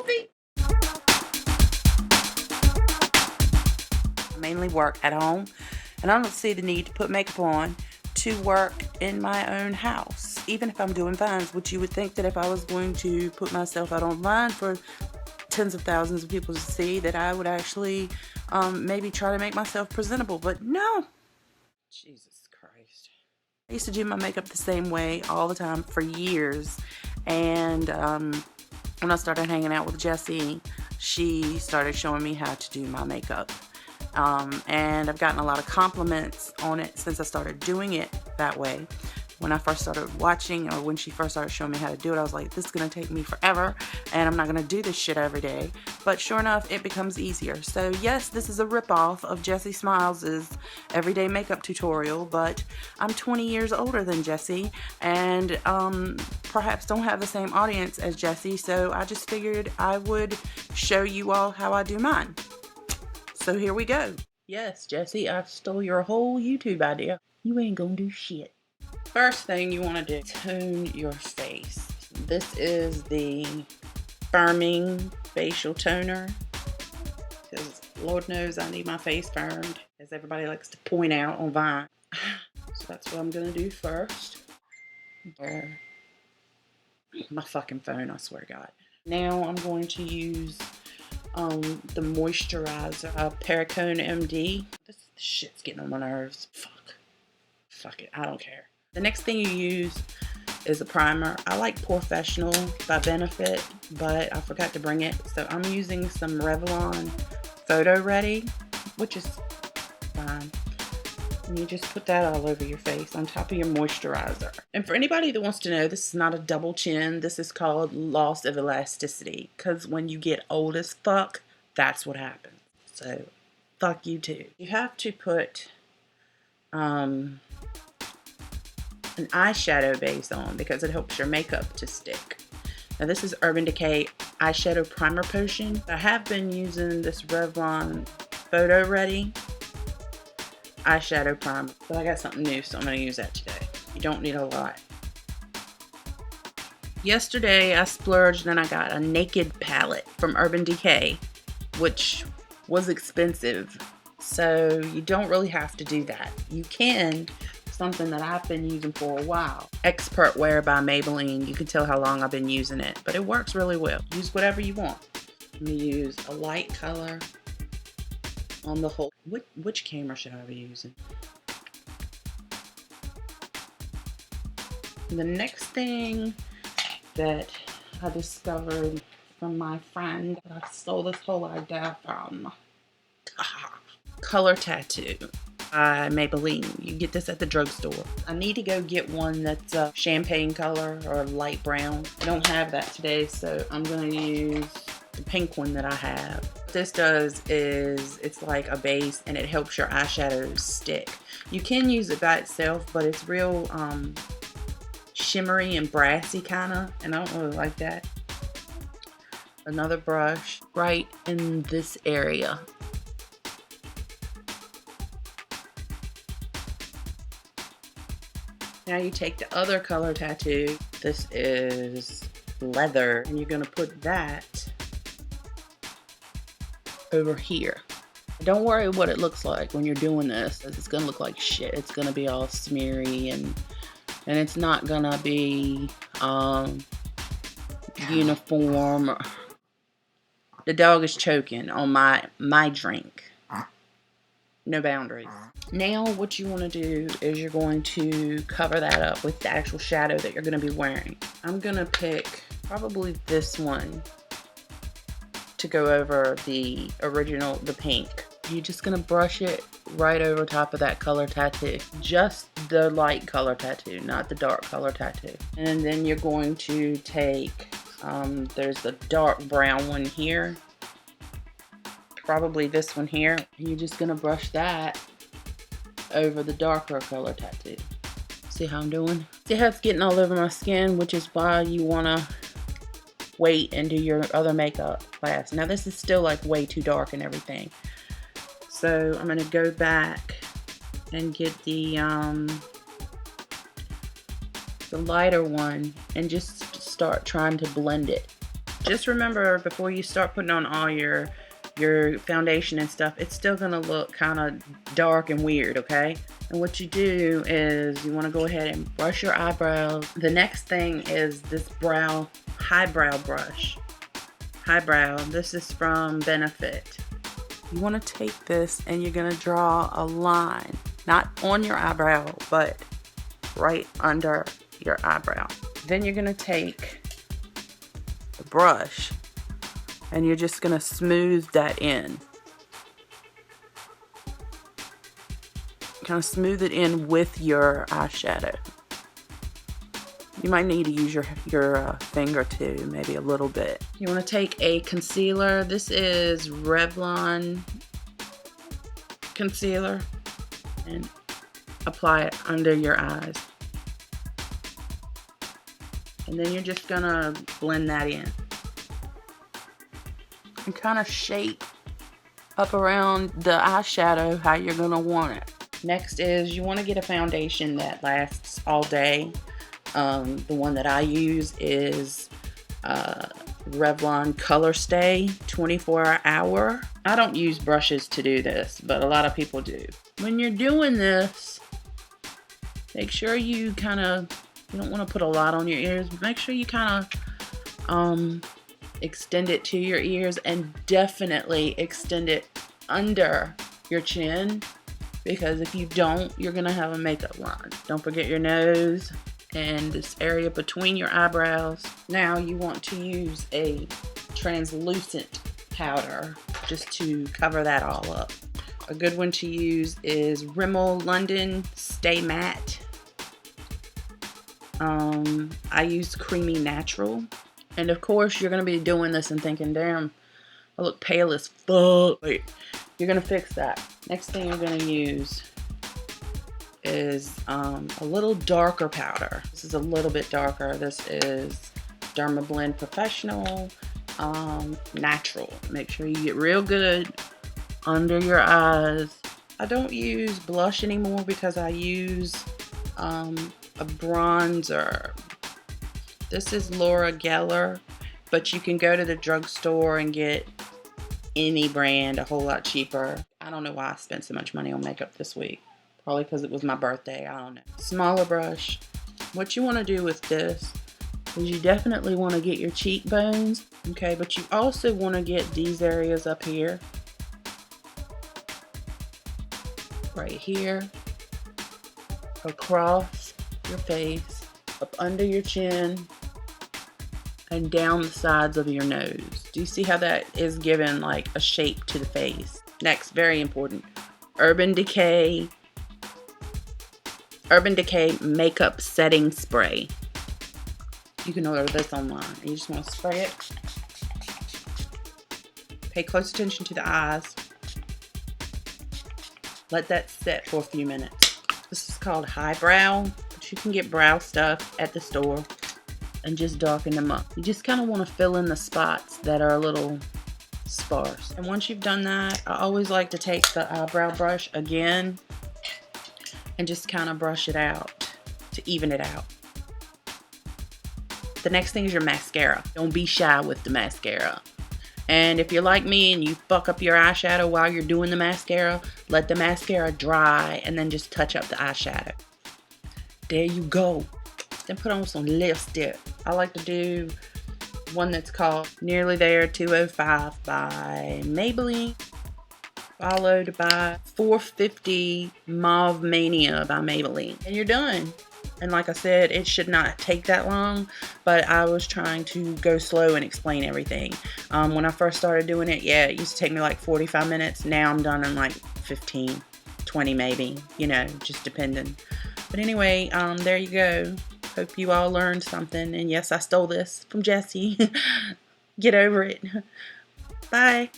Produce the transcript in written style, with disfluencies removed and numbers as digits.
coffee. I mainly work at home, and I don't see the need to put makeup on to work in my own house, even if I'm doing Vines, which you would think that if I was going to put myself out on Vine for tens of thousands of people to see, that I would actually maybe try to make myself presentable, but no. Jesus Christ. I used to do my makeup the same way all the time for years, and when I started hanging out with Jessi, she started showing me how to do my makeup. And I've gotten a lot of compliments on it since I started doing it that way. When I first started watching, or when she first started showing me how to do it, I was like, this is going to take me forever, and I'm not going to do this shit every day. But sure enough, it becomes easier. So yes, this is a ripoff of Jessi Smiles' everyday makeup tutorial, but I'm 20 years older than Jessi, and perhaps don't have the same audience as Jessi, so I just figured I would show you all how I do mine. So here we go. Yes, Jessi, I stole your whole YouTube idea. You ain't gonna do shit. First thing you want to do, tone your face. This is the firming facial toner, because Lord knows I need my face firmed, as everybody likes to point out on Vine. So that's what I'm gonna do first. My fucking phone, I swear to God. Now I'm going to use the moisturizer, Perricone MD. This shit's getting on my nerves. Fuck it, I don't care. The next thing you use is a primer. I like Professional by Benefit, but I forgot to bring it. So I'm using some Revlon Photo Ready, which is fine. And you just put that all over your face on top of your moisturizer. And for anybody that wants to know, this is not a double chin. This is called loss of elasticity. Because when you get old as fuck, that's what happens. So, fuck you too. You have to put an eyeshadow base on because it helps your makeup to stick. Now this is Urban Decay Eyeshadow Primer Potion. I have been using this Revlon Photo Ready eyeshadow primer, but I got something new, so I'm going to use that today. You don't need a lot. Yesterday I splurged and I got a Naked palette from Urban Decay, which was expensive, so you don't really have to do that. You can. Something that I've been using for a while. Expert Wear by Maybelline. You can tell how long I've been using it, but it works really well. Use whatever you want. I'm going to use a light color on the whole. Which camera should I be using? The next thing that I discovered from my friend that I stole this whole idea from. Color Tattoo by Maybelline. You get this at the drugstore. I need to go get one that's a champagne color or light brown. I don't have that today, so I'm going to use the pink one that I have. What this does is it's like a base and it helps your eyeshadows stick. You can use it by itself, but it's real shimmery and brassy kind of, and I don't really like that. Another brush right in this area. Now you take the other Color Tattoo. This is leather, and you're gonna put that over here. Don't worry what it looks like when you're doing this, because it's gonna look like shit. It's gonna be all smeary and it's not gonna be uniform. The dog is choking on my drink. No boundaries. Now what you want to do is you're going to cover that up with the actual shadow that you're going to be wearing. I'm going to pick probably this one to go over the original, the pink. You're just going to brush it right over top of that Color Tattoo. Just the light Color Tattoo, not the dark Color Tattoo. And then you're going to take, there's the dark brown one here. Probably this one here. And you're just going to brush that over the darker Color Tattoo. See how I'm doing? See how it's getting all over my skin, which is why you want to wait and do your other makeup last. Now this is still like way too dark and everything. So I'm going to go back and get the lighter one and just start trying to blend it Just remember, before you start putting on all your foundation and stuff, it's still gonna look kind of dark and weird, okay? And what you do is you want to go ahead and brush your eyebrows. The next thing is this highbrow brush. Highbrow, this is from Benefit. You want to take this and you're gonna draw a line, not on your eyebrow, but right under your eyebrow. Then you're gonna take the brush and you're just gonna smooth that in. Kind of smooth it in with your eyeshadow. You might need to use your finger too, maybe a little bit. You want to take a concealer. This is Revlon concealer, and apply it under your eyes. And then you're just gonna blend that in. And kind of shape up around the eyeshadow how you're gonna want it. Next is you want to get a foundation that lasts all day. The one that I use is Revlon Color Stay 24 Hour. I don't use brushes to do this, but a lot of people do. When you're doing this, make sure you don't want to put a lot on your ears, but make sure you kind of extend it to your ears, and definitely extend it under your chin, because if you don't, you're gonna have a makeup line. Don't forget your nose and this area between your eyebrows. Now you want to use a translucent powder just to cover that all up. A good one to use is Rimmel London Stay Matte. I use Creamy Natural. And of course, you're going to be doing this and thinking, damn, I look pale as fuck. Wait, you're going to fix that. Next thing you're going to use is a little darker powder. This is a little bit darker. This is Dermablend Professional Natural. Make sure you get real good under your eyes. I don't use blush anymore because I use a bronzer. This is Laura Geller, but you can go to the drugstore and get any brand a whole lot cheaper. I don't know why I spent so much money on makeup this week. Probably because it was my birthday, I don't know. Smaller brush. What you want to do with this is you definitely want to get your cheekbones, okay, but you also want to get these areas up here. Right here. Across your face, up under your chin, and down the sides of your nose. Do you see how that is giving like a shape to the face? Next, very important, Urban Decay Makeup Setting Spray. You can order this online. You just want to spray it. Pay close attention to the eyes. Let that sit for a few minutes. This is called Highbrow, but you can get brow stuff at the store and just darken them up. You just kind of want to fill in the spots that are a little sparse. And once you've done that, I always like to take the eyebrow brush again and just kind of brush it out to even it out. The next thing is your mascara. Don't be shy with the mascara. And if you're like me and you fuck up your eyeshadow while you're doing the mascara, let the mascara dry and then just touch up the eyeshadow. There you go. Then put on some lipstick. I like to do one that's called Nearly There 205 by Maybelline, followed by 450 Mauve Mania by Maybelline. And you're done. And like I said, it should not take that long, but I was trying to go slow and explain everything. When I first started doing it, yeah, it used to take me like 45 minutes. Now I'm done in like 15, 20 maybe, you know, just depending. But anyway, there you go. Hope you all learned something. And yes, I stole this from Jessi. Get over it. Bye.